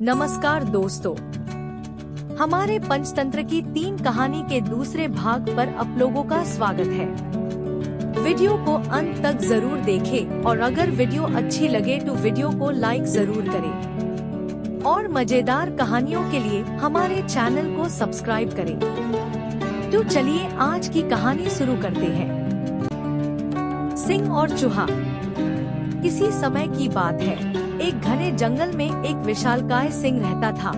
नमस्कार दोस्तों, हमारे पंचतंत्र की 3 कहानी के दूसरे भाग पर आप लोगों का स्वागत है। वीडियो को अंत तक जरूर देखें और अगर वीडियो अच्छी लगे तो वीडियो को लाइक जरूर करें और मजेदार कहानियों के लिए हमारे चैनल को सब्सक्राइब करें। तो चलिए आज की कहानी शुरू करते हैं। सिंह और चूहा। किसी समय की बात है, एक घने जंगल में एक विशालकाय सिंह रहता था।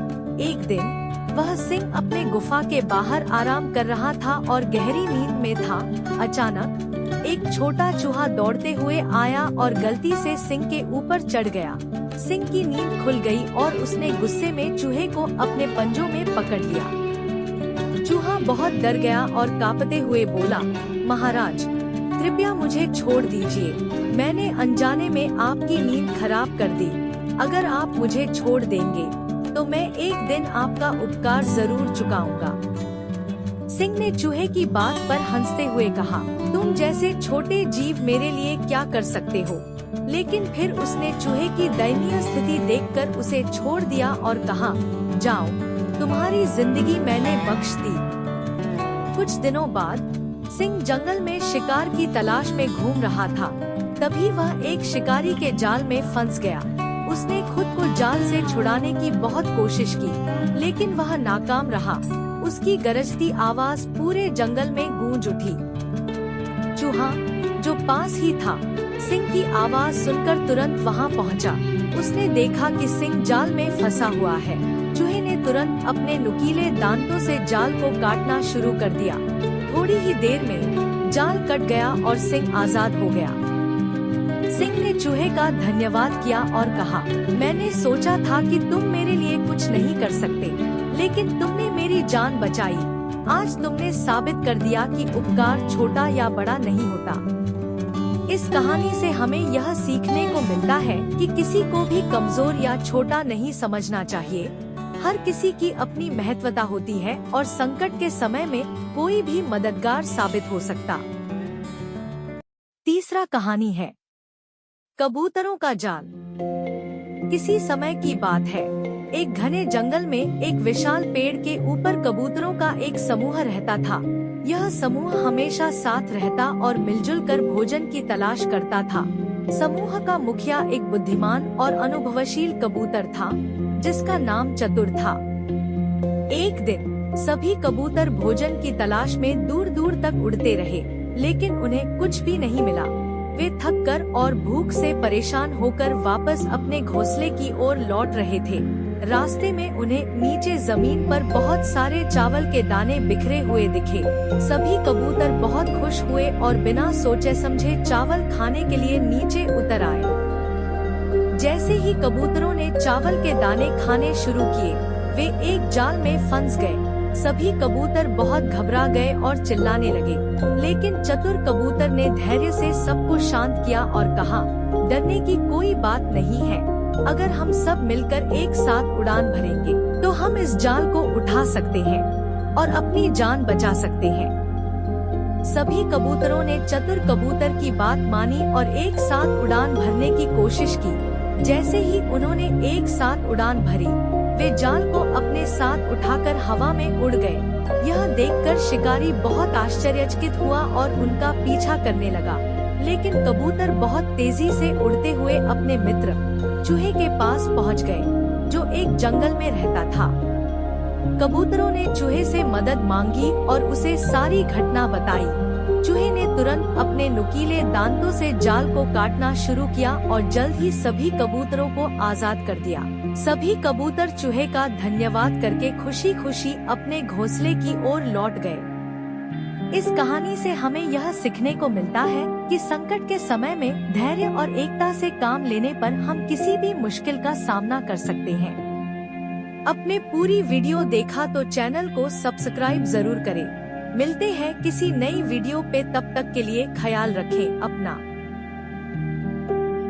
एक दिन वह सिंह अपने गुफा के बाहर आराम कर रहा था और गहरी नींद में था। अचानक एक छोटा चूहा दौड़ते हुए आया और गलती से सिंह के ऊपर चढ़ गया। सिंह की नींद खुल गई और उसने गुस्से में चूहे को अपने पंजों में पकड़ लिया। चूहा बहुत डर गया और कांपते हुए बोला, महाराज कृपया मुझे छोड़ दीजिए, मैंने अनजाने में आपकी नींद खराब कर दी। अगर आप मुझे छोड़ देंगे तो मैं एक दिन आपका उपकार जरूर चुकाऊंगा। सिंह ने चूहे की बात पर हंसते हुए कहा, तुम जैसे छोटे जीव मेरे लिए क्या कर सकते हो। लेकिन फिर उसने चूहे की दयनीय स्थिति देखकर उसे छोड़ दिया और कहा, जाओ, तुम्हारी जिंदगी मैंने बख्श दी। कुछ दिनों बाद सिंह जंगल में शिकार की तलाश में घूम रहा था। तभी वह एक शिकारी के जाल में फंस गया। उसने खुद को जाल से छुड़ाने की बहुत कोशिश की, लेकिन वह नाकाम रहा। उसकी गरजती आवाज पूरे जंगल में गूंज उठी। चूहा, जो पास ही था, सिंह की आवाज सुनकर तुरंत वहां पहुंचा। उसने देखा कि सिंह जाल में फंसा हुआ है। चूहे ने तुरंत अपने नुकीले दांतों से जाल को काटना शुरू कर दिया। थोड़ी ही देर में जाल कट गया और सिंह आजाद हो गया। सिंह ने चूहे का धन्यवाद किया और कहा, मैंने सोचा था कि तुम मेरे लिए कुछ नहीं कर सकते, लेकिन तुमने मेरी जान बचाई। आज तुमने साबित कर दिया कि उपकार छोटा या बड़ा नहीं होता। इस कहानी से हमें यह सीखने को मिलता है कि किसी को भी कमजोर या छोटा नहीं समझना चाहिए। हर किसी की अपनी महत्वता होती है और संकट के समय में कोई भी मददगार साबित हो सकता। तीसरा कहानी है कबूतरों का जाल। किसी समय की बात है, एक घने जंगल में एक विशाल पेड़ के ऊपर कबूतरों का एक समूह रहता था। यह समूह हमेशा साथ रहता और मिलजुल कर भोजन की तलाश करता था। समूह का मुखिया एक बुद्धिमान और अनुभवशील कबूतर था, जिसका नाम चतुर था। एक दिन सभी कबूतर भोजन की तलाश में दूर दूर तक उड़ते रहे, लेकिन उन्हें कुछ भी नहीं मिला। वे थक कर और भूख से परेशान होकर वापस अपने घोंसले की ओर लौट रहे थे। रास्ते में उन्हें नीचे जमीन पर बहुत सारे चावल के दाने बिखरे हुए दिखे। सभी कबूतर बहुत खुश हुए और बिना सोचे समझे चावल खाने के लिए नीचे उतर आए। जैसे ही कबूतरों ने चावल के दाने खाने शुरू किए, वे एक जाल में फंस गए। सभी कबूतर बहुत घबरा गए और चिल्लाने लगे, लेकिन चतुर कबूतर ने धैर्य से सबको शांत किया और कहा, डरने की कोई बात नहीं है। अगर हम सब मिलकर एक साथ उड़ान भरेंगे तो हम इस जाल को उठा सकते हैं और अपनी जान बचा सकते हैं। सभी कबूतरों ने चतुर कबूतर की बात मानी और एक साथ उड़ान भरने की कोशिश की। जैसे ही उन्होंने एक साथ उड़ान भरी, वे जाल को अपने साथ उठाकर हवा में उड़ गए। यह देखकर शिकारी बहुत आश्चर्यचकित हुआ और उनका पीछा करने लगा, लेकिन कबूतर बहुत तेजी से उड़ते हुए अपने मित्र चूहे के पास पहुंच गए, जो एक जंगल में रहता था। कबूतरों ने चूहे से मदद मांगी और उसे सारी घटना बताई। चूहे ने तुरंत अपने नुकीले दांतों से जाल को काटना शुरू किया और जल्द ही सभी कबूतरों को आजाद कर दिया। सभी कबूतर चूहे का धन्यवाद करके खुशी खुशी अपने घोंसले की ओर लौट गए। इस कहानी से हमें यह सीखने को मिलता है कि संकट के समय में धैर्य और एकता से काम लेने पर हम किसी भी मुश्किल का सामना कर सकते हैं। अपने पूरी वीडियो देखा तो चैनल को सब्सक्राइब जरूर करें। मिलते हैं किसी नई वीडियो पे, तब तक के लिए ख्याल रखें अपना।